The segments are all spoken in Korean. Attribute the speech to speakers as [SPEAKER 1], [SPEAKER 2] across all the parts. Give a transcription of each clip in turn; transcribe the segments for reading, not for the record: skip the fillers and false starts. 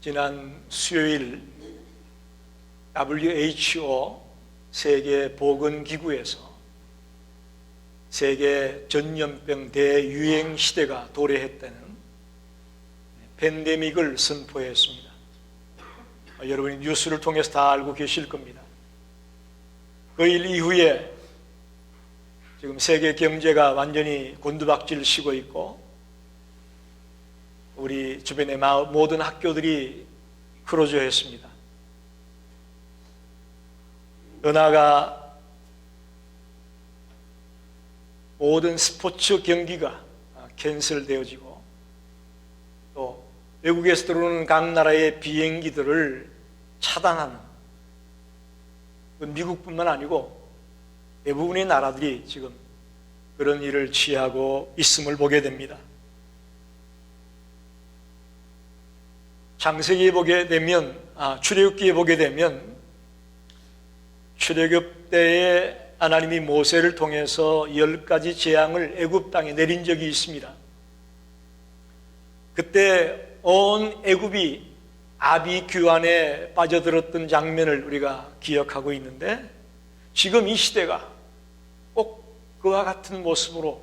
[SPEAKER 1] 지난 수요일 WHO 세계보건기구에서 세계 전염병 대유행 시대가 도래했다는 팬데믹을 선포했습니다. 여러분이 뉴스를 통해서 다 알고 계실 겁니다. 그 일 이후에 지금 세계 경제가 완전히 곤두박질 치고 있고, 우리 주변의 모든 학교들이 크로즈했습니다. 은하가 모든 스포츠 경기가 캔슬되어지고, 또 외국에서 들어오는 각 나라의 비행기들을 차단하는, 미국뿐만 아니고 대부분의 나라들이 지금 그런 일을 취하고 있음을 보게 됩니다. 창세기에 보게 되면, 출애굽기에 보게 되면 출애굽 때에 하나님이 모세를 통해서 10가지 재앙을 애굽 땅에 내린 적이 있습니다. 그때 온 애굽이 아비규환에 빠져들었던 장면을 우리가 기억하고 있는데, 지금 이 시대가 꼭 그와 같은 모습으로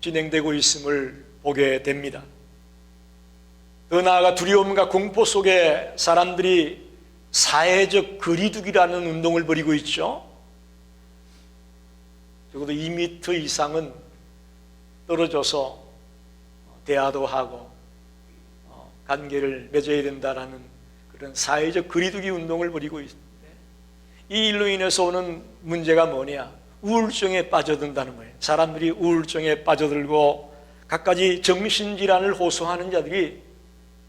[SPEAKER 1] 진행되고 있음을 보게 됩니다. 더 나아가 두려움과 공포 속에 사람들이 사회적 거리두기라는 운동을 벌이고 있죠. 적어도 2m 이상은 떨어져서 대화도 하고 관계를 맺어야 된다라는 그런 사회적 거리두기 운동을 벌이고 있는데, 이 일로 인해서 오는 문제가 뭐냐? 우울증에 빠져든다는 거예요. 사람들이 우울증에 빠져들고 갖가지 정신질환을 호소하는 자들이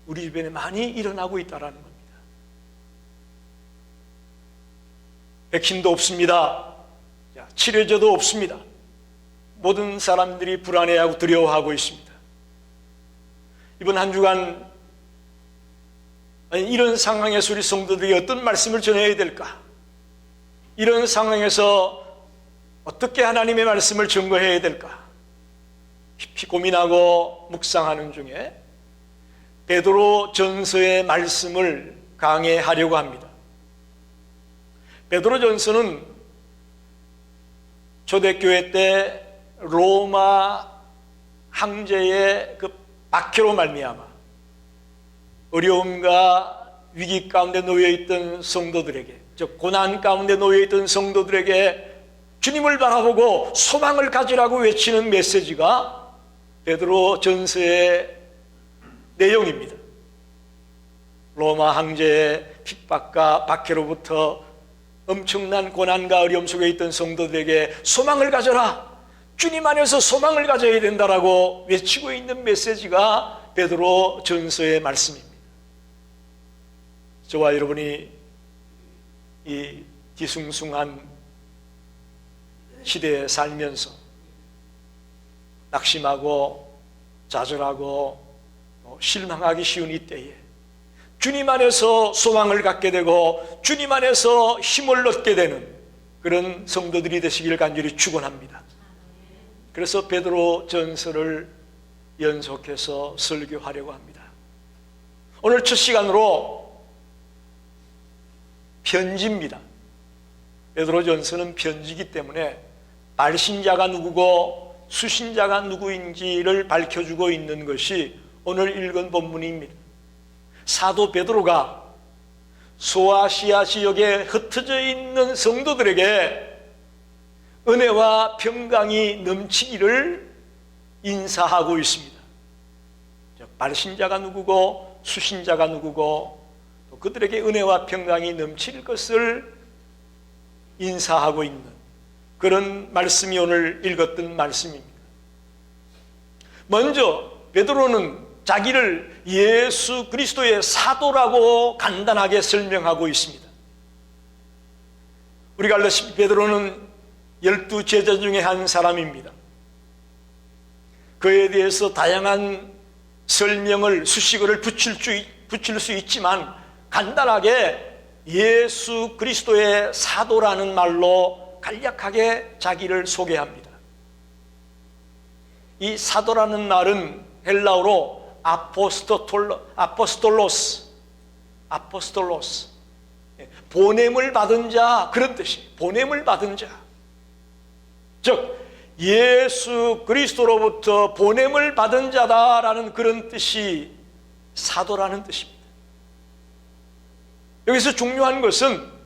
[SPEAKER 1] 우리 주변에 많이 일어나고 있다는 겁니다. 백신도 없습니다. 치료제도 없습니다. 모든 사람들이 불안해하고 두려워하고 있습니다. 이번 한 주간 이런 상황에서 우리 성도들이 어떤 말씀을 전해야 될까? 이런 상황에서 어떻게 하나님의 말씀을 증거해야 될까? 깊이 고민하고 묵상하는 중에 베드로 전서의 말씀을 강해하려고 합니다. 베드로 전서는 초대교회 때 로마 황제의 그 박해로 말미암아 어려움과 위기 가운데 놓여있던 성도들에게, 즉 고난 가운데 놓여있던 성도들에게 주님을 바라보고 소망을 가지라고 외치는 메시지가 베드로 전서의 내용입니다. 로마 황제의 핍박과 박해로부터 엄청난 고난과 어려움 속에 있던 성도들에게 소망을 가져라, 주님 안에서 소망을 가져야 된다라고 외치고 있는 메시지가 베드로 전서의 말씀입니다. 저와 여러분이 이 뒤숭숭한 시대에 살면서 낙심하고 좌절하고 실망하기 쉬운 이때에 주님 안에서 소망을 갖게 되고 주님 안에서 힘을 얻게 되는 그런 성도들이 되시길 간절히 축원합니다. 그래서 베드로 전서를 연속해서 설교하려고 합니다. 오늘 첫 시간으로 편지입니다. 베드로 전서는 편지이기 때문에 발신자가 누구고 수신자가 누구인지를 밝혀주고 있는 것이 오늘 읽은 본문입니다. 사도 베드로가 소아시아 지역에 흩어져 있는 성도들에게 은혜와 평강이 넘치기를 인사하고 있습니다. 발신자가 누구고 수신자가 누구고 또 그들에게 은혜와 평강이 넘칠 것을 인사하고 있는 그런 말씀이 오늘 읽었던 말씀입니다. 먼저 베드로는 자기를 예수 그리스도의 사도라고 간단하게 설명하고 있습니다. 우리가 알다시피 베드로는 12제자 중에 한 사람입니다. 그에 대해서 다양한 설명을, 수식어를 붙일 수 있지만 간단하게 예수 그리스도의 사도라는 말로 간략하게 자기를 소개합니다. 이 사도라는 말은 헬라어로 아포스톨로스, 아포스톨로스, 보냄을 받은 자, 그런 뜻이 보냄을 받은 자. 즉 예수 그리스도로부터 보냄을 받은 자다라는 그런 뜻이 사도라는 뜻입니다. 여기서 중요한 것은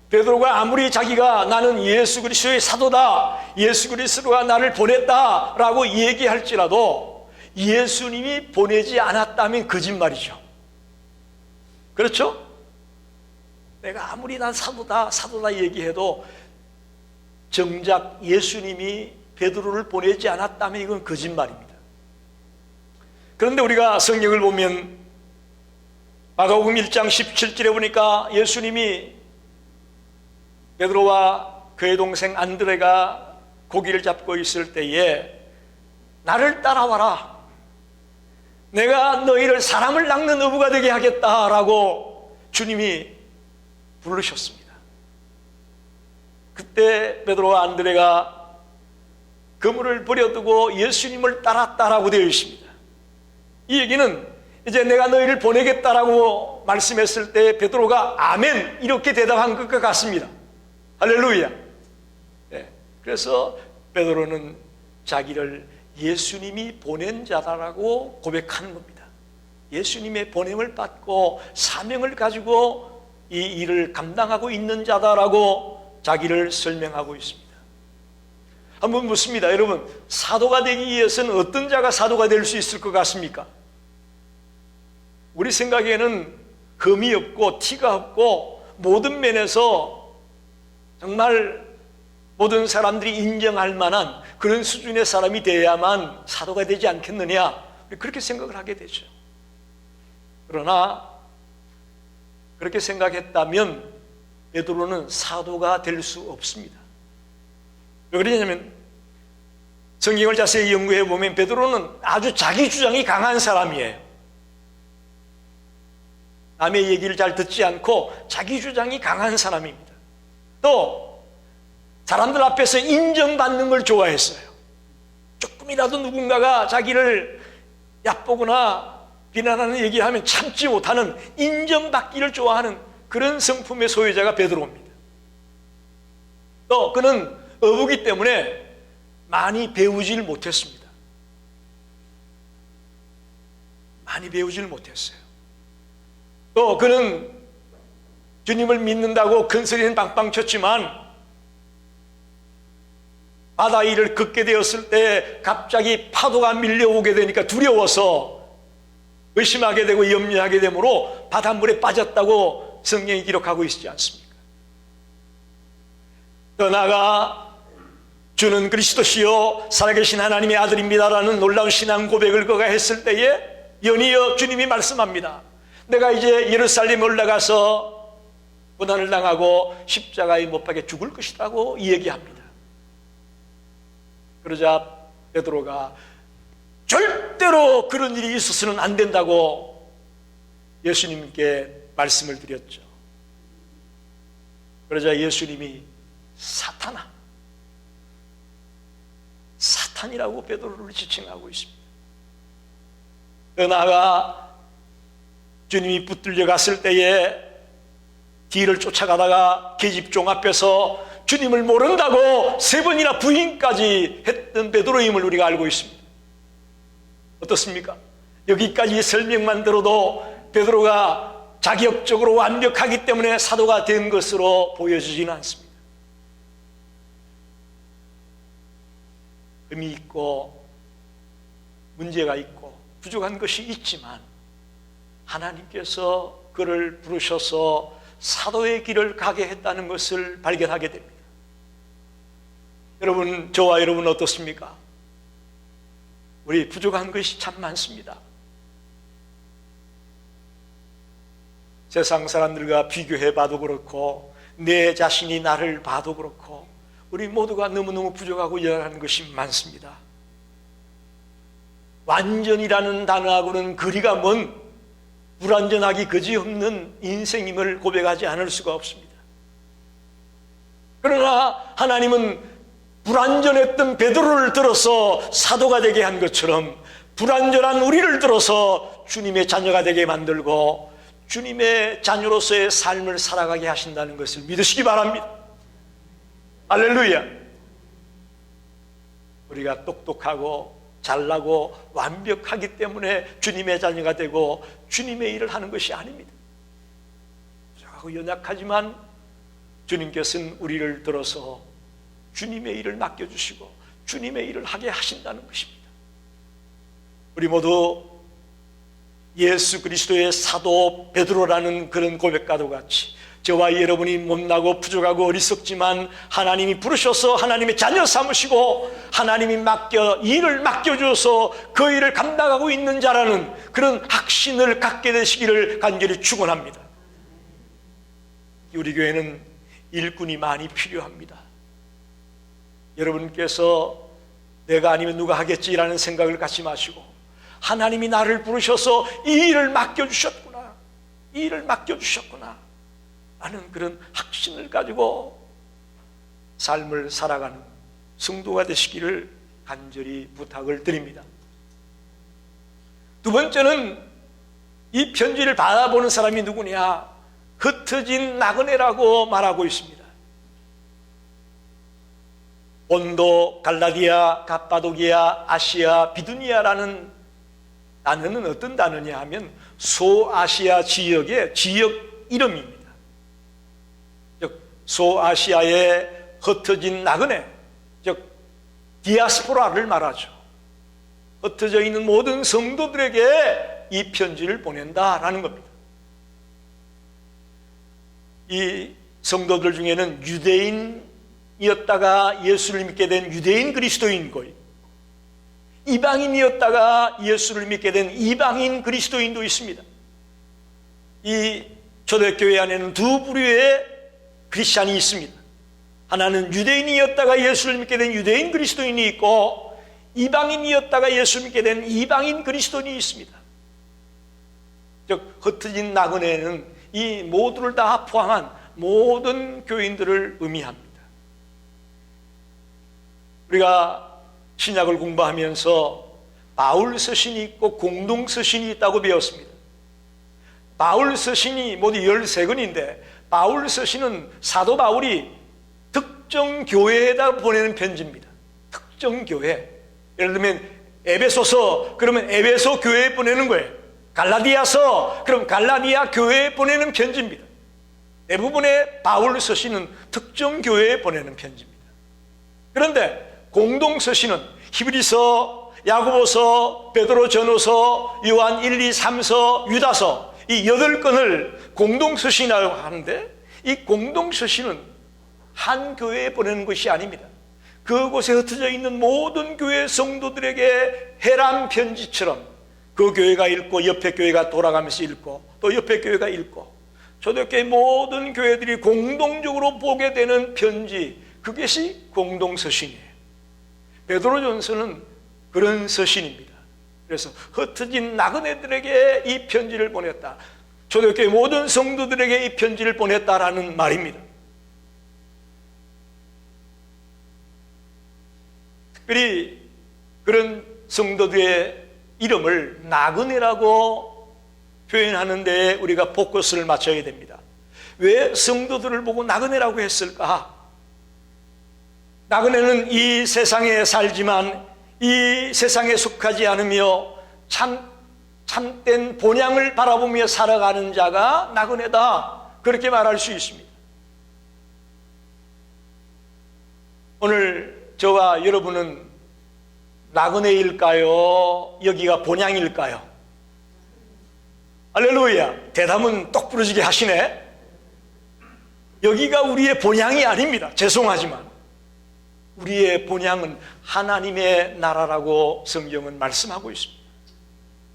[SPEAKER 1] 베드로가 아무리 자기가 나는 예수 그리스도의 사도다, 예수 그리스도가 나를 보냈다라고 얘기할지라도 예수님이 보내지 않았다면 거짓말이죠. 그렇죠? 내가 아무리 난 사도다 얘기해도 정작 예수님이 베드로를 보내지 않았다면 이건 거짓말입니다. 그런데 우리가 성경을 보면 마가복음 1장 17절에 보니까 예수님이 베드로와 그의 동생 안드레가 고기를 잡고 있을 때에 나를 따라와라, 내가 너희를 사람을 낚는 어부가 되게 하겠다라고 주님이 부르셨습니다. 그때 베드로와 안드레가 그물을 버려두고 예수님을 따랐다라고 되어 있습니다. 이 얘기는 이제 내가 너희를 보내겠다라고 말씀했을 때 베드로가 아멘 이렇게 대답한 것과 같습니다. 할렐루야. 네. 그래서 베드로는 자기를 예수님이 보낸 자다라고 고백하는 겁니다. 예수님의 보냄을 받고 사명을 가지고 이 일을 감당하고 있는 자다라고 자기를 설명하고 있습니다. 한번 묻습니다. 여러분, 사도가 되기 위해서는 어떤 자가 사도가 될 수 있을 것 같습니까? 우리 생각에는 흠이 없고 티가 없고 모든 면에서 정말 모든 사람들이 인정할 만한 그런 수준의 사람이 되어야만 사도가 되지 않겠느냐, 그렇게 생각을 하게 되죠. 그러나 그렇게 생각했다면 베드로는 사도가 될 수 없습니다. 왜 그러냐면 성경을 자세히 연구해 보면 베드로는 아주 자기 주장이 강한 사람이에요. 남의 얘기를 잘 듣지 않고 자기 주장이 강한 사람입니다. 또 사람들 앞에서 인정받는 걸 좋아했어요. 조금이라도 누군가가 자기를 얕보거나 비난하는 얘기하면 참지 못하는, 인정받기를 좋아하는 그런 성품의 소유자가 베드로입니다. 또 그는 어부기 때문에 많이 배우질 못했습니다. 많이 배우질 못했어요. 또 그는 주님을 믿는다고 큰 소리는 빵빵 쳤지만 바다 위를 걷게 되었을 때 갑자기 파도가 밀려오게 되니까 두려워서 의심하게 되고 염려하게 되므로 바닷물에 빠졌다고 성경이 기록하고 있지 않습니까? 더 나아가 주는 그리스도시요 살아계신 하나님의 아들입니다라는 놀라운 신앙 고백을 그가 했을 때에 연이어 주님이 말씀합니다. 내가 이제 예루살렘에 올라가서 고난을 당하고 십자가에 못 박혀 죽을 것이라고 얘기합니다. 그러자 베드로가 절대로 그런 일이 있어서는 안 된다고 예수님께 말씀을 드렸죠. 그러자 예수님이 사탄이라고 베드로를 지칭하고 있습니다. 더 나아가 주님이 붙들려 갔을 때에 뒤를 쫓아가다가 계집종 앞에서 주님을 모른다고 3번이나 부인까지 했던 베드로임을 우리가 알고 있습니다. 어떻습니까? 여기까지 설명만 들어도 베드로가 자격적으로 완벽하기 때문에 사도가 된 것으로 보여지지는 않습니다. 흠이 있고 문제가 있고 부족한 것이 있지만 하나님께서 그를 부르셔서 사도의 길을 가게 했다는 것을 발견하게 됩니다. 여러분, 저와 여러분 어떻습니까? 우리 부족한 것이 참 많습니다. 세상 사람들과 비교해 봐도 그렇고 내 자신이 나를 봐도 그렇고 우리 모두가 너무너무 부족하고 열악한 것이 많습니다. 완전이라는 단어하고는 거리가 먼 불완전하기 그지없는 인생임을 고백하지 않을 수가 없습니다. 그러나 하나님은 불완전했던 베드로를 들어서 사도가 되게 한 것처럼 불완전한 우리를 들어서 주님의 자녀가 되게 만들고 주님의 자녀로서의 삶을 살아가게 하신다는 것을 믿으시기 바랍니다. 할렐루야. 우리가 똑똑하고 잘나고 완벽하기 때문에 주님의 자녀가 되고 주님의 일을 하는 것이 아닙니다. 부족하고 연약하지만 주님께서는 우리를 들어서 주님의 일을 맡겨주시고 주님의 일을 하게 하신다는 것입니다. 우리 모두 예수 그리스도의 사도 베드로라는 그런 고백과도 같이 저와 여러분이 못나고 부족하고 어리석지만 하나님이 부르셔서 하나님의 자녀 삼으시고 하나님이 일을 맡겨줘서 그 일을 감당하고 있는 자라는 그런 확신을 갖게 되시기를 간절히 축원합니다. 우리 교회는 일꾼이 많이 필요합니다. 여러분께서 내가 아니면 누가 하겠지라는 생각을 갖지 마시고 하나님이 나를 부르셔서 이 일을 맡겨주셨구나, 이 일을 맡겨주셨구나 하는 그런 확신을 가지고 삶을 살아가는 성도가 되시기를 간절히 부탁을 드립니다. 두 번째는 이 편지를 받아보는 사람이 누구냐? 흩어진 나그네라고 말하고 있습니다. 본도, 갈라디아, 갑바도기아, 아시아, 비두니아라는 단어는 어떤 단어냐 하면 소아시아 지역의 지역 이름입니다. 즉 소아시아의 흩어진 나그네, 즉 디아스포라를 말하죠. 흩어져 있는 모든 성도들에게 이 편지를 보낸다라는 겁니다. 이 성도들 중에는 유대인이었다가 예수를 믿게 된 유대인 그리스도인고 이방인이었다가 예수를 믿게 된 이방인 그리스도인도 있습니다. 이 초대교회 안에는 두 부류의 크리스찬이 있습니다. 하나는 유대인이었다가 예수를 믿게 된 유대인 그리스도인이 있고 이방인이었다가 예수를 믿게 된 이방인 그리스도인이 있습니다. 즉 흩어진 나그네는 이 모두를 다 포함한 모든 교인들을 의미합니다. 우리가 신약을 공부하면서 바울 서신이 있고 공동 서신이 있다고 배웠습니다. 바울 서신이 모두 13권인데 바울 서신은 사도 바울이 특정 교회에다 보내는 편지입니다. 특정 교회. 예를 들면 에베소서 그러면 에베소 교회에 보내는 거예요. 갈라디아서 그럼 갈라디아 교회에 보내는 편지입니다. 대부분의 바울 서신은 특정 교회에 보내는 편지입니다. 그런데 공동 서신은 히브리서, 야고보서, 베드로 전후서, 요한 1, 2, 3서, 유다서 이 8권을 공동 서신이라고 하는데 이 공동 서신은 한 교회에 보내는 것이 아닙니다. 그곳에 흩어져 있는 모든 교회 성도들에게 해람 편지처럼 그 교회가 읽고 옆에 교회가 돌아가면서 읽고 또 옆에 교회가 읽고 초대교회 모든 교회들이 공동적으로 보게 되는 편지, 그것이 공동 서신이에요. 베드로전서는 그런 서신입니다. 그래서 흩어진 나그네들에게 이 편지를 보냈다. 초대교회 모든 성도들에게 이 편지를 보냈다라는 말입니다. 특별히 그런 성도들의 이름을 나그네라고 표현하는 데 우리가 포커스를 맞춰야 됩니다. 왜 성도들을 보고 나그네라고 했을까? 나그네는 이 세상에 살지만 이 세상에 속하지 않으며 참된 본향을 바라보며 살아가는 자가 나그네다, 그렇게 말할 수 있습니다. 오늘 저와 여러분은 나그네일까요? 여기가 본향일까요? 할렐루야. 대답은 똑부러지게 하시네. 여기가 우리의 본향이 아닙니다. 죄송하지만 우리의 본향은 하나님의 나라라고 성경은 말씀하고 있습니다.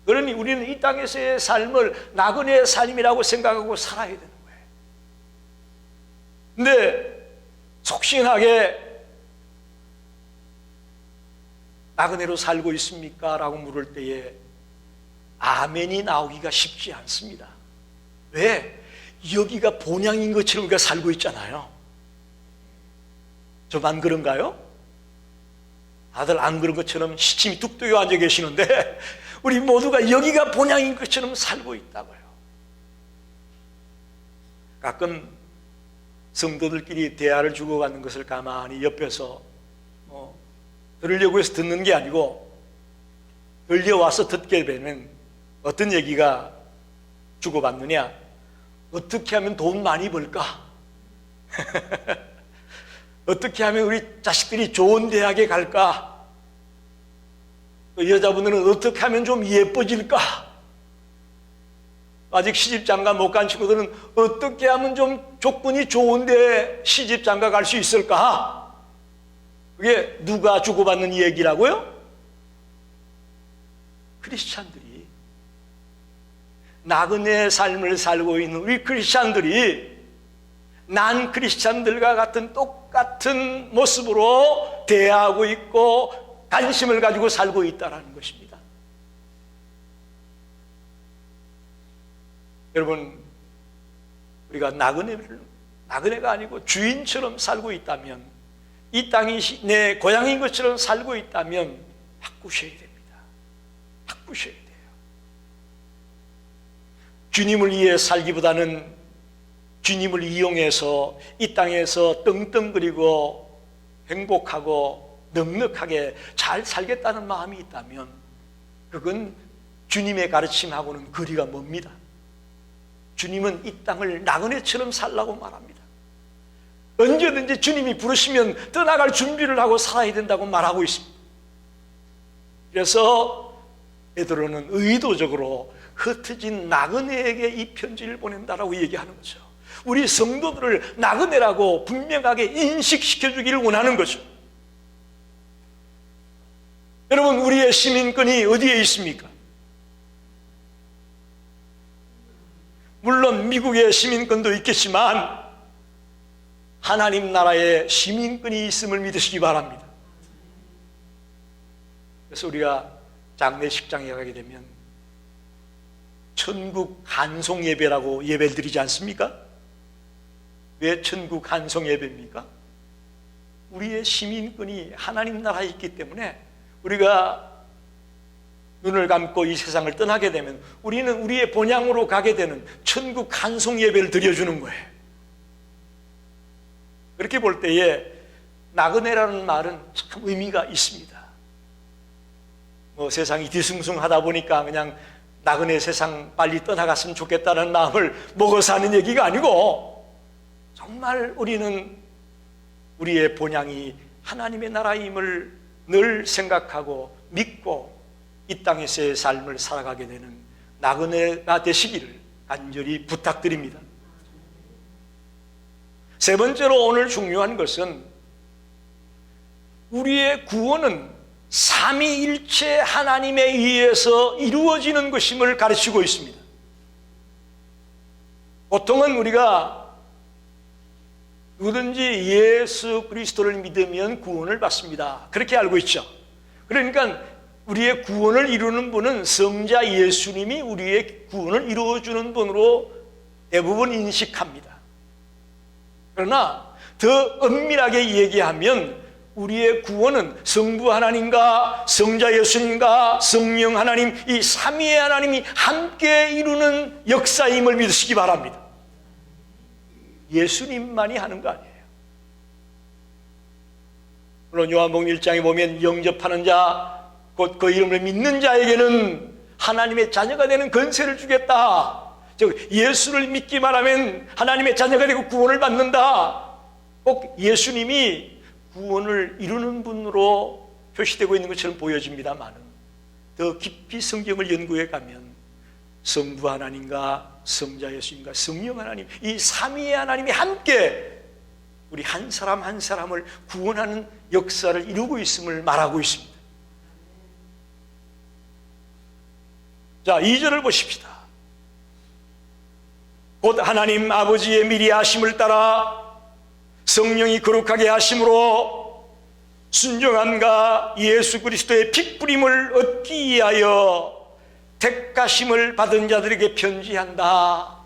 [SPEAKER 1] 그러니 우리는 이 땅에서의 삶을 나그네의 삶이라고 생각하고 살아야 되는 거예요. 근데 속신하게 나그네로 살고 있습니까? 라고 물을 때에 아멘이 나오기가 쉽지 않습니다. 왜? 여기가 본향인 것처럼 우리가 살고 있잖아요. 저만 그런가요? 다들 안 그런 것처럼 시침이 뚝 뜨여 앉아 계시는데 우리 모두가 여기가 본향인 것처럼 살고 있다고요. 가끔 성도들끼리 대화를 주고받는 것을 가만히 옆에서 들으려고 해서 듣는 게 아니고 들려와서 듣게 되면 어떤 얘기가 주고받느냐? 어떻게 하면 돈 많이 벌까? 어떻게 하면 우리 자식들이 좋은 대학에 갈까? 또 여자분들은 어떻게 하면 좀 예뻐질까? 아직 시집장가 못 간 친구들은 어떻게 하면 좀 조건이 좋은데 시집장가 갈 수 있을까? 그게 누가 주고받는 얘기라고요? 크리스찬들이, 나그네 삶을 살고 있는 우리 크리스찬들이 난 크리스찬들과 같은 똑같은 모습으로 대하고 있고 관심을 가지고 살고 있다는 것입니다. 여러분, 우리가 나그네가 아니고 주인처럼 살고 있다면, 이 땅이 내 고향인 것처럼 살고 있다면 바꾸셔야 됩니다. 바꾸셔야 돼요. 주님을 위해 살기보다는 주님을 이용해서 이 땅에서 떵떵거리고 행복하고 넉넉하게 잘 살겠다는 마음이 있다면 그건 주님의 가르침하고는 거리가 멉니다. 주님은 이 땅을 나그네처럼 살라고 말합니다. 언제든지 주님이 부르시면 떠나갈 준비를 하고 살아야 된다고 말하고 있습니다. 그래서 베드로는 의도적으로 흩어진 나그네에게 이 편지를 보낸다라고 얘기하는 거죠. 우리 성도들을 나그네라고 분명하게 인식시켜주기를 원하는 거죠. 여러분, 우리의 시민권이 어디에 있습니까? 물론 미국의 시민권도 있겠지만 하나님 나라의 시민권이 있음을 믿으시기 바랍니다. 그래서 우리가 장례식장에 가게 되면 천국 한송 예배라고 예배를 드리지 않습니까? 왜 천국 한송 예배입니까? 우리의 시민권이 하나님 나라에 있기 때문에 우리가 눈을 감고 이 세상을 떠나게 되면 우리는 우리의 본향으로 가게 되는 천국 한송 예배를 드려주는 거예요. 그렇게 볼 때에 나그네라는 말은 참 의미가 있습니다. 세상이 뒤숭숭하다 보니까 그냥 나그네 세상 빨리 떠나갔으면 좋겠다는 마음을 먹어서 하는 얘기가 아니고, 정말 우리는 우리의 본향이 하나님의 나라임을 늘 생각하고 믿고 이 땅에서의 삶을 살아가게 되는 나그네가 되시기를 간절히 부탁드립니다. 세 번째로 오늘 중요한 것은 우리의 구원은 삼위일체 하나님에 의해서 이루어지는 것임을 가르치고 있습니다. 보통은 우리가 누구든지 예수 그리스도를 믿으면 구원을 받습니다, 그렇게 알고 있죠. 그러니까 우리의 구원을 이루는 분은 성자 예수님이 우리의 구원을 이루어주는 분으로 대부분 인식합니다. 그러나 더 엄밀하게 얘기하면 우리의 구원은 성부 하나님과 성자 예수님과 성령 하나님, 이 삼위의 하나님이 함께 이루는 역사임을 믿으시기 바랍니다. 예수님만이 하는 거 아니에요. 물론 요한복음 1장에 보면 영접하는 자, 곧 그 이름을 믿는 자에게는 하나님의 자녀가 되는 권세를 주겠다. 즉 예수를 믿기만 하면 하나님의 자녀가 되고 구원을 받는다. 꼭 예수님이 구원을 이루는 분으로 표시되고 있는 것처럼 보여집니다만, 더 깊이 성경을 연구해 가면 성부 하나님과 성자 예수님과 성령 하나님, 이 삼위의 하나님이 함께 우리 한 사람 한 사람을 구원하는 역사를 이루고 있음을 말하고 있습니다. 자, 2절을 보십시다. 곧 하나님 아버지의 미리 하심을 따라 성령이 거룩하게 하심으로 순종함과 예수 그리스도의 핏부림을 얻기 위하여 택하심을 받은 자들에게 편지한다.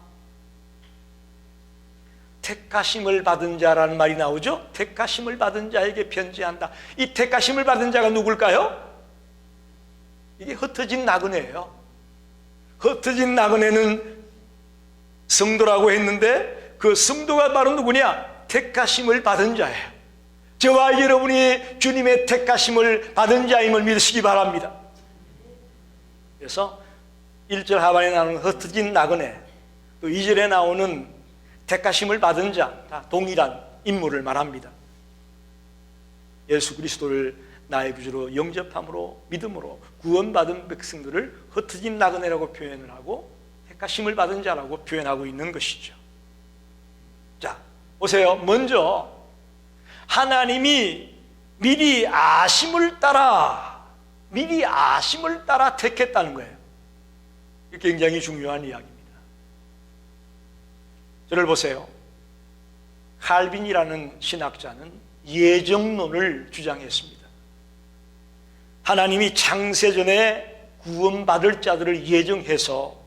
[SPEAKER 1] 택하심을 받은 자라는 말이 나오죠. 택하심을 받은 자에게 편지한다. 이 택하심을 받은 자가 누굴까요? 이게 흩어진 나그네예요. 흩어진 나그네는 성도라고 했는데 그 성도가 바로 누구냐? 택하심을 받은 자예요. 저와 여러분이 주님의 택하심을 받은 자임을 믿으시기 바랍니다. 그래서 1절 하반에 나오는 흩어진 나그네, 또 2절에 나오는 택하심을 받은 자, 다 동일한 인물을 말합니다. 예수 그리스도를 나의 구주로 영접함으로 믿음으로 구원받은 백성들을 흩어진 나그네라고 표현을 하고 택하심을 받은 자라고 표현하고 있는 것이죠. 자, 보세요. 먼저 하나님이 미리 아심을 따라 택했다는 거예요. 이게 굉장히 중요한 이야기입니다. 저를 보세요. 칼빈이라는 신학자는 예정론을 주장했습니다. 하나님이 창세전에 구원받을 자들을 예정해서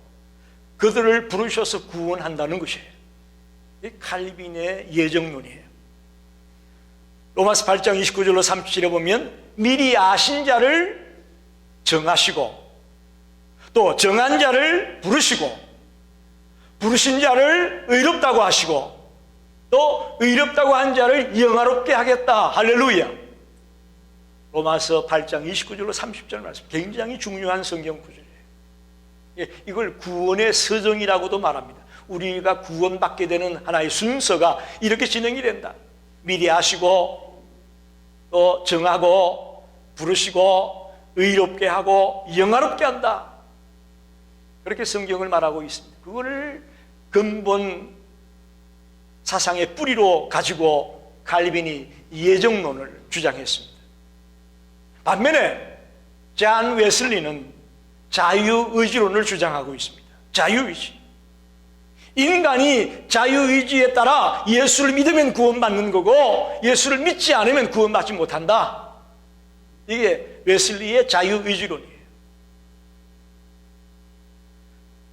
[SPEAKER 1] 그들을 부르셔서 구원한다는 것이에요. 이 칼빈의 예정론이에요. 로마서 8장 29절로 37에 보면 미리 아신 자를 정하시고 또 정한 자를 부르시고 부르신 자를 의롭다고 하시고 또 의롭다고 한 자를 영화롭게 하겠다. 할렐루야. 로마서 8장 29절로 30절 말씀, 굉장히 중요한 성경 구절이에요. 이걸 구원의 서정이라고도 말합니다. 우리가 구원받게 되는 하나의 순서가 이렇게 진행이 된다. 미리 아시고 또 정하고 부르시고 의롭게 하고 영화롭게 한다. 그렇게 성경을 말하고 있습니다. 그거를 근본 사상의 뿌리로 가지고 칼빈이 예정론을 주장했습니다. 반면에 잔 웨슬리는 자유의지론을 주장하고 있습니다. 자유의지. 인간이 자유의지에 따라 예수를 믿으면 구원받는 거고 예수를 믿지 않으면 구원받지 못한다. 이게 웨슬리의 자유의지론이에요.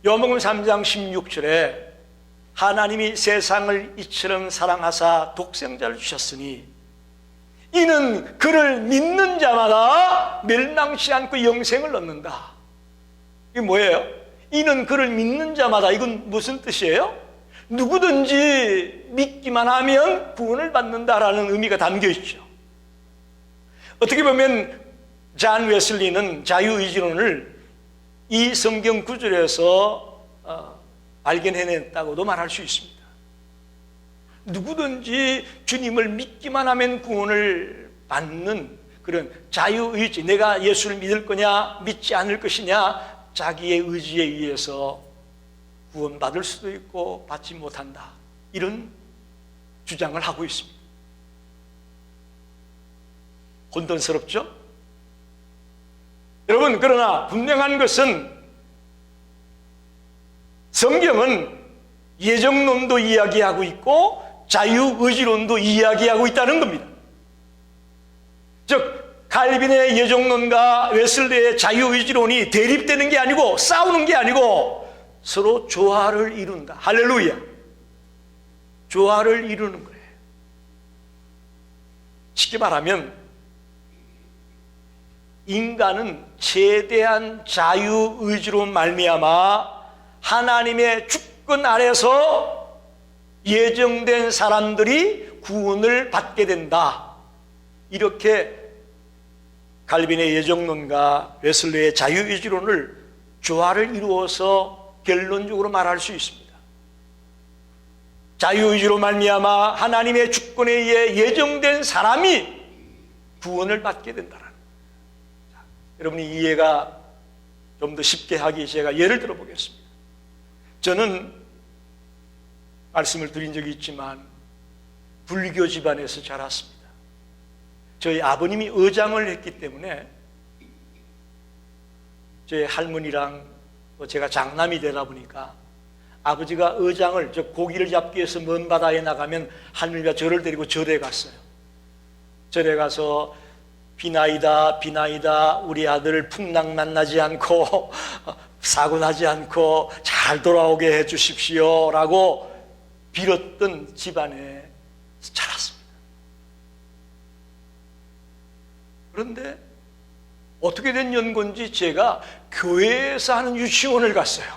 [SPEAKER 1] 요한복음 3장 16절에 하나님이 세상을 이처럼 사랑하사 독생자를 주셨으니 이는 그를 믿는 자마다 멸망치 않고 영생을 얻는다. 이게 뭐예요? 이는 그를 믿는 자마다, 이건 무슨 뜻이에요? 누구든지 믿기만 하면 구원을 받는다라는 의미가 담겨 있죠. 어떻게 보면 잔 웨슬리는 자유의지론을 이 성경 구절에서 발견해냈다고도 말할 수 있습니다. 누구든지 주님을 믿기만 하면 구원을 받는 그런 자유의지, 내가 예수를 믿을 거냐 믿지 않을 것이냐 자기의 의지에 의해서 구원받을 수도 있고 받지 못한다, 이런 주장을 하고 있습니다. 혼돈스럽죠? 여러분, 그러나 분명한 것은 성경은 예정론도 이야기하고 있고 자유의지론도 이야기하고 있다는 겁니다. 즉 칼빈의 예정론과 웨슬리의 자유의지론이 대립되는 게 아니고 싸우는 게 아니고 서로 조화를 이룬다. 할렐루야. 조화를 이루는 거예요. 쉽게 말하면 인간은 최대한 자유의지로 말미암아 하나님의 주권 아래서 예정된 사람들이 구원을 받게 된다. 이렇게 칼빈의 예정론과 웨슬리의 자유의지론을 조화를 이루어서 결론적으로 말할 수 있습니다. 자유의지로 말미암아 하나님의 주권에 의해 예정된 사람이 구원을 받게 된다는, 여러분이 이해가 좀 더 쉽게 하기 제가 예를 들어 보겠습니다. 저는 말씀을 드린 적이 있지만 불교 집안에서 자랐습니다. 저희 아버님이 의장을 했기 때문에 저희 할머니랑 제가 장남이 되다 보니까 아버지가 의장을, 저 고기를 잡기 위해서 먼 바다에 나가면 할머니가 저를 데리고 절에 갔어요. 절에 가서 비나이다 비나이다 우리 아들 풍랑 만나지 않고 사고 나지 않고 잘 돌아오게 해 주십시오 라고 빌었던 집안에 자랐습니다. 그런데 어떻게 된 연고인지 제가 교회에서 하는 유치원을 갔어요.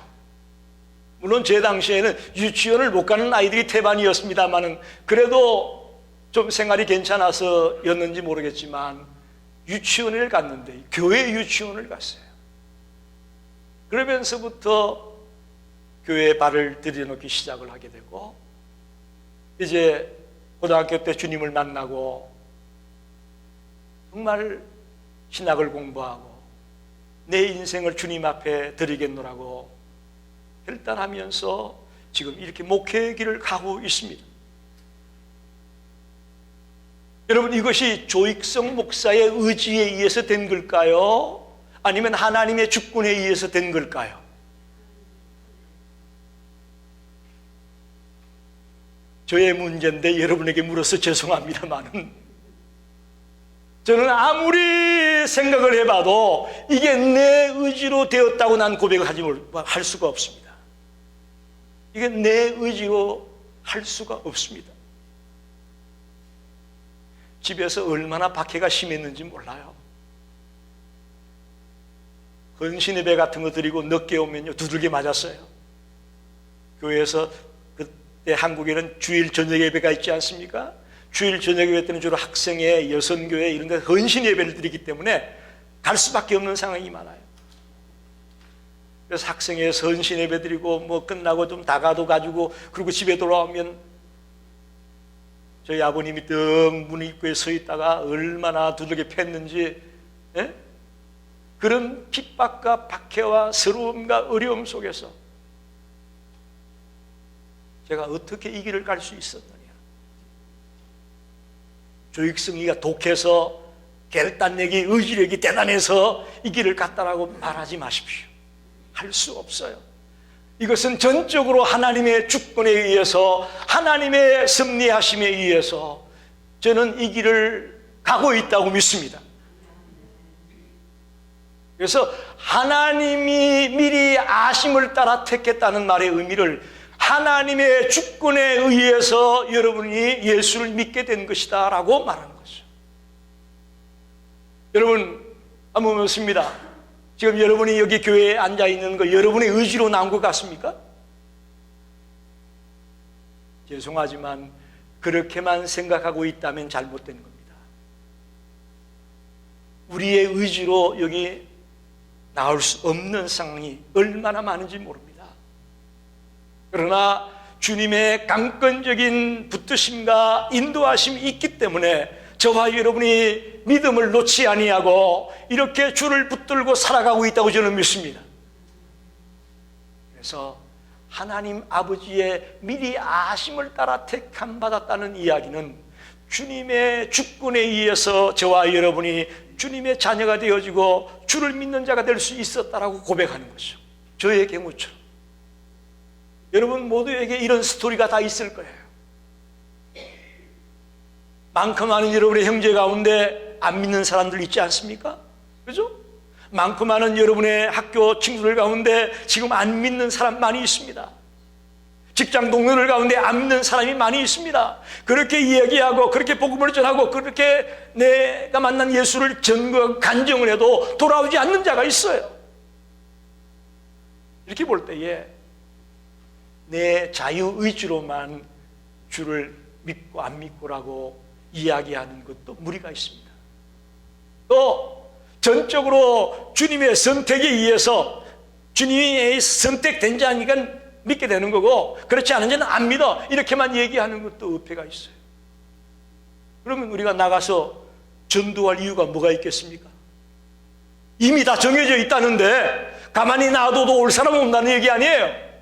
[SPEAKER 1] 물론 제 당시에는 유치원을 못 가는 아이들이 태반이었습니다만은 그래도 좀 생활이 괜찮아서였는지 모르겠지만 유치원을 갔는데 교회 유치원을 갔어요. 그러면서부터 교회에 발을 들여놓기 시작을 하게 되고 이제 고등학교 때 주님을 만나고 정말 신학을 공부하고 내 인생을 주님 앞에 드리겠노라고 결단하면서 지금 이렇게 목회의 길을 가고 있습니다. 여러분, 이것이 조익성 목사의 의지에 의해서 된 걸까요? 아니면 하나님의 주권에 의해서 된 걸까요? 저의 문제인데 여러분에게 물어서 죄송합니다만 저는 아무리 생각을 해봐도 이게 내 의지로 되었다고 난 고백을 할 수가 없습니다. 이게 내 의지로 할 수가 없습니다. 집에서 얼마나 박해가 심했는지 몰라요. 헌신 예배 같은 거 드리고 늦게 오면요 두들겨 맞았어요. 교회에서 그때 한국에는 주일 저녁 예배가 있지 않습니까? 주일 저녁 예배 때는 주로 학생회, 여성교회 이런 데 헌신 예배를 드리기 때문에 갈 수밖에 없는 상황이 많아요. 그래서 학생회에서 헌신 예배 드리고 뭐 끝나고 좀 다가도 가지고 그리고 집에 돌아오면 저희 아버님이 등 문 입구에 서 있다가 얼마나 두들겨 팼는지, 예? 그런 핍박과 박해와 서러움과 어려움 속에서 제가 어떻게 이 길을 갈 수 있었느냐. 조익성이가 독해서 결단력이 의지력이 대단해서 이 길을 갔다라고 말하지 마십시오. 할 수 없어요. 이것은 전적으로 하나님의 주권에 의해서 하나님의 섭리하심에 의해서 저는 이 길을 가고 있다고 믿습니다. 그래서 하나님이 미리 아심을 따라 택했다는 말의 의미를 하나님의 주권에 의해서 여러분이 예수를 믿게 된 것이다 라고 말하는 거죠. 여러분 한번 묻습니다. 지금 여러분이 여기 교회에 앉아있는 거 여러분의 의지로 나온 것 같습니까? 죄송하지만 그렇게만 생각하고 있다면 잘못된 겁니다. 우리의 의지로 여기 나올 수 없는 상황이 얼마나 많은지 모릅니다. 그러나 주님의 강권적인 붙드심과 인도하심이 있기 때문에 저와 여러분이 믿음을 놓지 아니하고 이렇게 주를 붙들고 살아가고 있다고 저는 믿습니다. 그래서 하나님 아버지의 미리 아심을 따라 택함 받았다는 이야기는 주님의 주권에 의해서 저와 여러분이 주님의 자녀가 되어지고 주를 믿는 자가 될 수 있었다라고 고백하는 거죠. 저의 경우처럼 여러분 모두에게 이런 스토리가 다 있을 거예요. 많고 많은 여러분의 형제 가운데 안 믿는 사람들 있지 않습니까? 그죠? 많고 많은 여러분의 학교 친구들 가운데 지금 안 믿는 사람 많이 있습니다. 직장 동료들 가운데 안 믿는 사람이 많이 있습니다. 그렇게 이야기하고 그렇게 복음을 전하고 그렇게 내가 만난 예수를 간증을 해도 돌아오지 않는 자가 있어요. 이렇게 볼 때에 내 자유의지로만 주를 믿고 안 믿고라고 이야기하는 것도 무리가 있습니다. 또 전적으로 주님의 선택에 의해서 주님이 선택된 자니까 믿게 되는 거고 그렇지 않은 자는 안 믿어 이렇게만 얘기하는 것도 어폐가 있어요. 그러면 우리가 나가서 전도할 이유가 뭐가 있겠습니까? 이미 다 정해져 있다는데 가만히 놔둬도 올 사람 온다는 얘기 아니에요.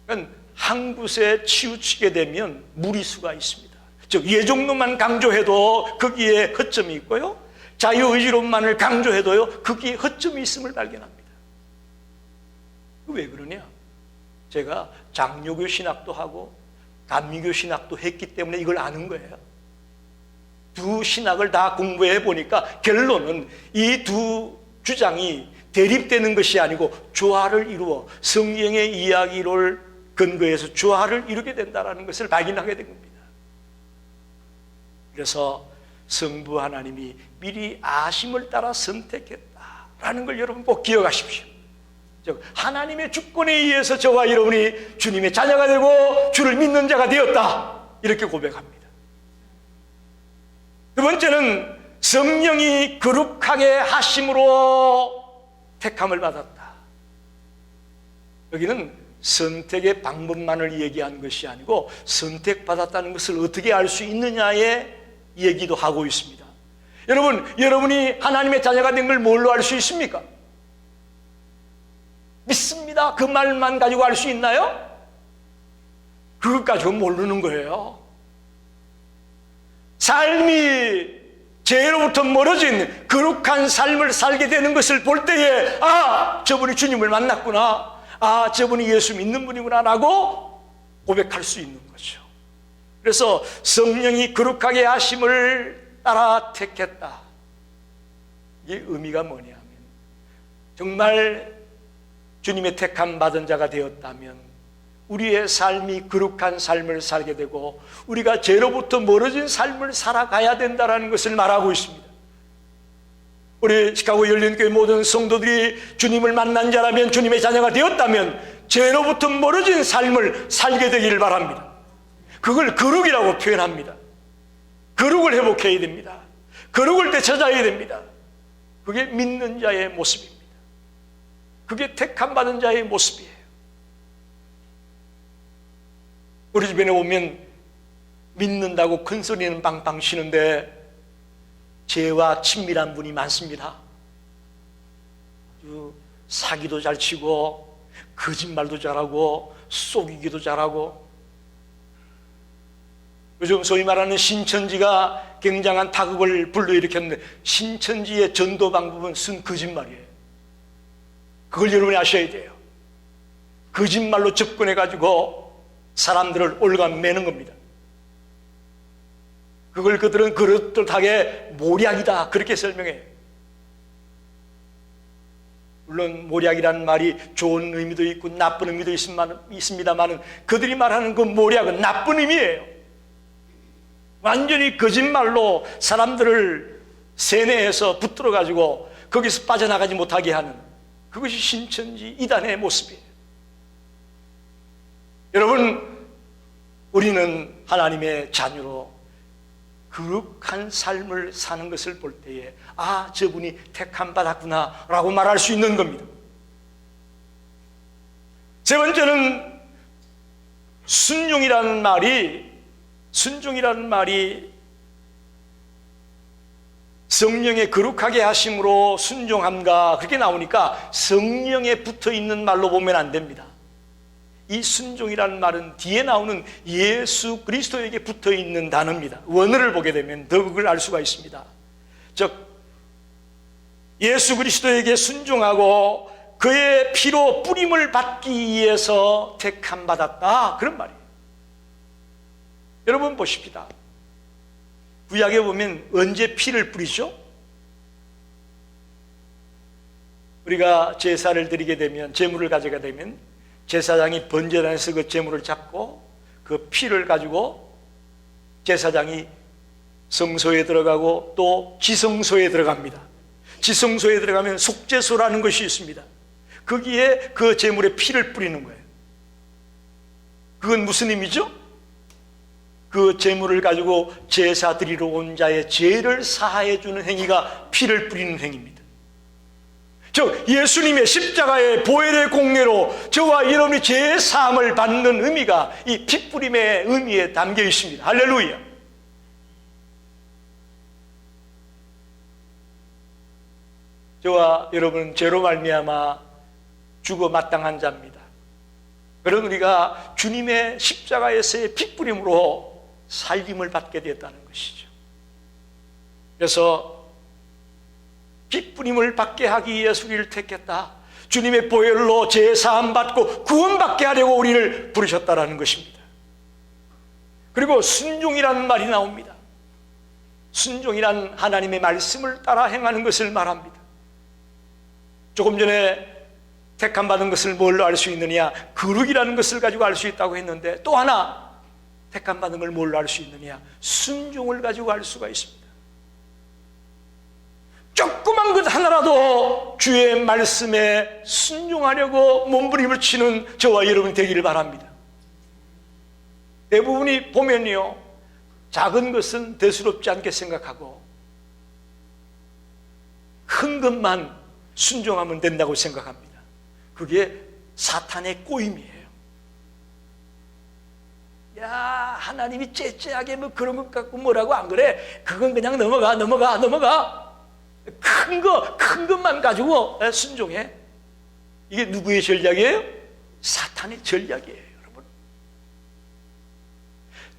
[SPEAKER 1] 그러니까 한 곳에 치우치게 되면 무리수가 있습니다. 즉 예정론만 강조해도 거기에 허점이 있고요, 자유의지론만을 강조해도요 거기에 허점이 있음을 발견합니다. 왜 그러냐? 제가 장로교 신학도 하고 감리교 신학도 했기 때문에 이걸 아는 거예요. 두 신학을 다 공부해 보니까 결론은 이 두 주장이 대립되는 것이 아니고 조화를 이루어 성경의 이야기를 근거해서 조화를 이루게 된다는 것을 발견하게 된 겁니다. 그래서 성부 하나님이 미리 아심을 따라 선택했다라는 걸 여러분 꼭 기억하십시오. 즉 하나님의 주권에 의해서 저와 여러분이 주님의 자녀가 되고 주를 믿는 자가 되었다, 이렇게 고백합니다. 두 번째는 성령이 거룩하게 하심으로 택함을 받았다. 여기는 선택의 방법만을 얘기한 것이 아니고 선택받았다는 것을 어떻게 알 수 있느냐의 얘기도 하고 있습니다. 여러분, 여러분이 하나님의 자녀가 된 걸 뭘로 알 수 있습니까? 믿습니다, 그 말만 가지고 알 수 있나요? 그것 가지고 모르는 거예요. 삶이 죄로부터 멀어진 거룩한 삶을 살게 되는 것을 볼 때에 아, 저분이 주님을 만났구나, 아, 저분이 예수 믿는 분이구나 라고 고백할 수 있는 거죠. 그래서 성령이 거룩하게 하심을 따라 택했다. 이게 의미가 뭐냐면 정말 주님의 택함 받은 자가 되었다면 우리의 삶이 거룩한 삶을 살게 되고 우리가 죄로부터 멀어진 삶을 살아가야 된다는 것을 말하고 있습니다. 우리 시카고 열린교회 모든 성도들이 주님을 만난 자라면, 주님의 자녀가 되었다면 죄로부터 멀어진 삶을 살게 되기를 바랍니다. 그걸 거룩이라고 표현합니다. 거룩을 회복해야 됩니다. 거룩을 되찾아야 됩니다. 그게 믿는 자의 모습입니다. 그게 택함 받은 자의 모습이에요. 우리 주변에 오면 믿는다고 큰 소리는 빵빵 치는데 죄와 친밀한 분이 많습니다. 사기도 잘 치고 거짓말도 잘하고 속이기도 잘하고, 요즘 소위 말하는 신천지가 굉장한 타격을 불러일으켰는데 신천지의 전도 방법은 순 거짓말이에요. 그걸 여러분이 아셔야 돼요. 거짓말로 접근해가지고 사람들을 올가매는 겁니다. 그걸 그들은 그럴듯하게 모략이다, 그렇게 설명해요. 물론 모략이라는 말이 좋은 의미도 있고 나쁜 의미도 있습니다만 그들이 말하는 그 모략은 나쁜 의미예요. 완전히 거짓말로 사람들을 세뇌해서 붙들어가지고 거기서 빠져나가지 못하게 하는, 그것이 신천지 이단의 모습이에요. 여러분, 우리는 하나님의 자녀로 거룩한 삶을 사는 것을 볼 때에 아, 저분이 택함 받았구나 라고 말할 수 있는 겁니다. 세 번째는 순종이라는 말이 성령의 거룩하게 하심으로 순종함과 그렇게 나오니까 성령에 붙어있는 말로 보면 안 됩니다. 이 순종이라는 말은 뒤에 나오는 예수 그리스도에게 붙어있는 단어입니다. 원어를 보게 되면 더 그걸 알 수가 있습니다. 즉 예수 그리스도에게 순종하고 그의 피로 뿌림을 받기 위해서 택함 받았다, 그런 말이에요. 여러분 보십시다. 구약에 보면 언제 피를 뿌리죠? 우리가 제사를 드리게 되면, 제물을 가져가게 되면 제사장이 번제단에서 그 제물을 잡고 그 피를 가지고 제사장이 성소에 들어가고 또 지성소에 들어갑니다. 지성소에 들어가면 속죄소라는 것이 있습니다. 거기에 그 제물의 피를 뿌리는 거예요. 그건 무슨 의미죠? 그 제물을 가지고 제사 드리러 온 자의 죄를 사하해 주는 행위가 피를 뿌리는 행위입니다. 즉 예수님의 십자가의 보혈의 공예로 저와 여러분이 죄 사함을 받는 의미가 이 피뿌림의 의미에 담겨 있습니다. 할렐루야. 저와 여러분은 죄로 말미암아 죽어 마땅한 자입니다. 그런 우리가 주님의 십자가에서의 피뿌림으로 살림을 받게 되었다는 것이죠. 그래서 피뿌림을 받게 하기 위해서 우리를 택했다. 주님의 보혈로 제사함 받고 구원받게 하려고 우리를 부르셨다라는 것입니다. 그리고 순종이라는 말이 나옵니다. 순종이란 하나님의 말씀을 따라 행하는 것을 말합니다. 조금 전에 택함 받은 것을 뭘로 알 수 있느냐? 거룩이라는 것을 가지고 알 수 있다고 했는데 또 하나 택함 받은 걸 뭘로 알 수 있느냐? 순종을 가지고 알 수가 있습니다. 조그만 것 하나라도 주의 말씀에 순종하려고 몸부림을 치는 저와 여러분 되기를 바랍니다. 대부분이 보면요, 작은 것은 대수롭지 않게 생각하고 큰 것만 순종하면 된다고 생각합니다. 그게 사탄의 꼬임이에요. 야, 하나님이 째째하게 뭐 그런 것 갖고 뭐라고 안 그래? 그건 그냥 넘어가. 큰 것만 가지고 순종해. 이게 누구의 전략이에요? 사탄의 전략이에요, 여러분.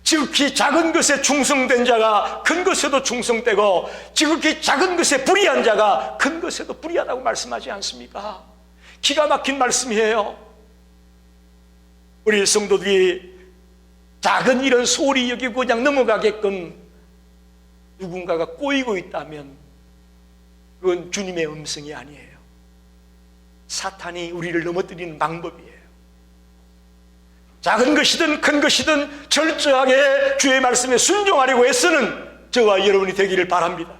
[SPEAKER 1] 지극히 작은 것에 충성된 자가 큰 것에도 충성되고, 지극히 작은 것에 불의한 자가 큰 것에도 불의하다고 말씀하지 않습니까? 기가 막힌 말씀이에요. 우리 성도들이 작은 일은 소홀히 여기고 그냥 넘어가게끔 누군가가 꼬이고 있다면 그건 주님의 음성이 아니에요. 사탄이 우리를 넘어뜨리는 방법이에요. 작은 것이든 큰 것이든 철저하게 주의 말씀에 순종하려고 애쓰는 저와 여러분이 되기를 바랍니다.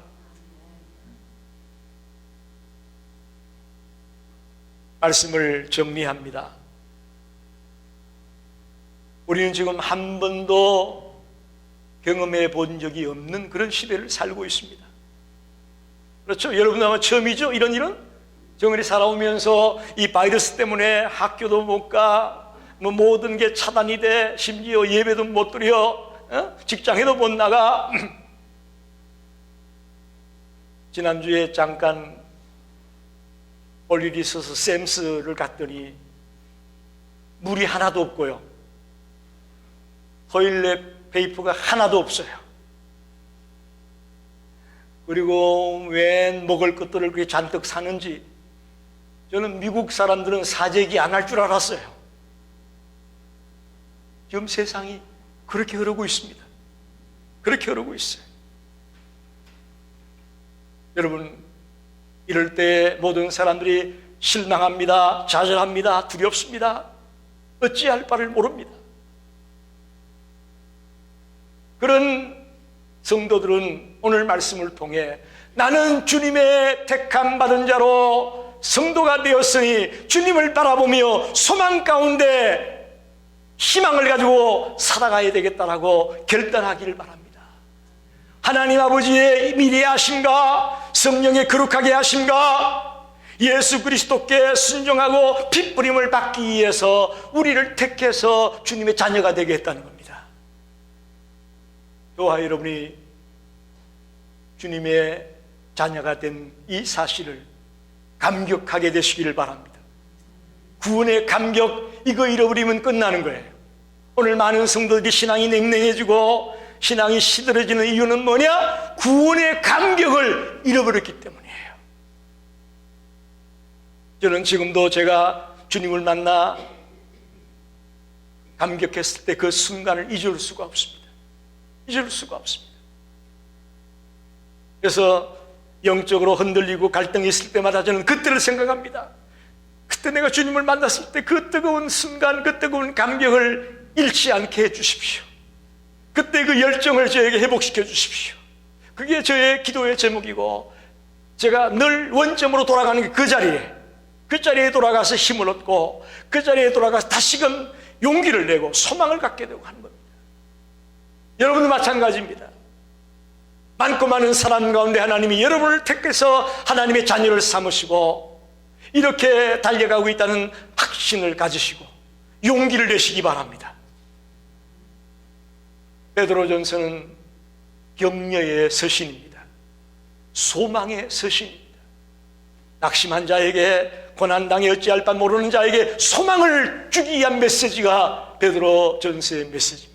[SPEAKER 1] 말씀을 정리합니다. 우리는 지금 한 번도 경험해 본 적이 없는 그런 시대를 살고 있습니다. 그렇죠? 여러분 아마 처음이죠? 이런 일은? 정글이 살아오면서 이 바이러스 때문에 학교도 못 가, 뭐 모든 게 차단이 돼, 심지어 예배도 못 드려, 직장에도 못 나가. 지난주에 잠깐 볼 일이 있어서 샘스를 갔더니 물이 하나도 없고요, 토일렛 페이퍼가 하나도 없어요. 그리고 웬 먹을 것들을 그렇게 잔뜩 사는지, 저는 미국 사람들은 사재기 안 할 줄 알았어요. 지금 세상이 그렇게 흐르고 있습니다. 그렇게 흐르고 있어요. 여러분, 이럴 때 모든 사람들이 실망합니다, 좌절합니다, 두렵습니다. 어찌할 바를 모릅니다. 그런 성도들은 오늘 말씀을 통해 나는 주님의 택함 받은 자로 성도가 되었으니 주님을 바라보며 소망 가운데 희망을 가지고 살아가야 되겠다라고 결단하기를 바랍니다. 하나님 아버지의 미래하심과 성령의 거룩하게 하심과 예수 그리스도께 순종하고 핏부림을 받기 위해서 우리를 택해서 주님의 자녀가 되게 했다는 겁니다. 저와 여러분이 주님의 자녀가 된 이 사실을 감격하게 되시기를 바랍니다. 구원의 감격, 이거 잃어버리면 끝나는 거예요. 오늘 많은 성도들이 신앙이 냉랭해지고 신앙이 시들어지는 이유는 뭐냐? 구원의 감격을 잃어버렸기 때문이에요. 저는 지금도 제가 주님을 만나 감격했을 때 그 순간을 잊을 수가 없습니다. 잊을 수가 없습니다. 그래서 영적으로 흔들리고 갈등이 있을 때마다 저는 그때를 생각합니다. 그때 내가 주님을 만났을 때 그 뜨거운 순간, 그 뜨거운 감격을 잃지 않게 해주십시오. 그때 그 열정을 저에게 회복시켜 주십시오. 그게 저의 기도의 제목이고, 제가 늘 원점으로 돌아가는 게 그 자리에 돌아가서 힘을 얻고, 그 자리에 돌아가서 다시금 용기를 내고 소망을 갖게 되고 하는 겁니다. 여러분도 마찬가지입니다. 많고 많은 사람 가운데 하나님이 여러분을 택해서 하나님의 자녀를 삼으시고 이렇게 달려가고 있다는 확신을 가지시고 용기를 내시기 바랍니다. 베드로전서는 격려의 서신입니다. 소망의 서신입니다. 낙심한 자에게, 고난당해 어찌할 바 모르는 자에게 소망을 주기 위한 메시지가 베드로전서의 메시지입니다.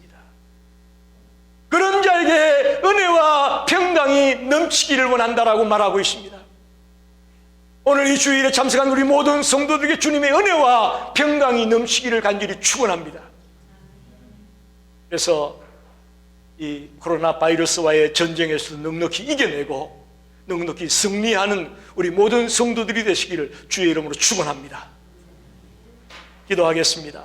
[SPEAKER 1] 그런 자에게 은혜와 평강이 넘치기를 원한다라고 말하고 있습니다. 오늘 이 주일에 참석한 우리 모든 성도들에게 주님의 은혜와 평강이 넘치기를 간절히 축원합니다. 그래서 이 코로나 바이러스와의 전쟁에서 넉넉히 이겨내고 넉넉히 승리하는 우리 모든 성도들이 되시기를 주의 이름으로 축원합니다. 기도하겠습니다.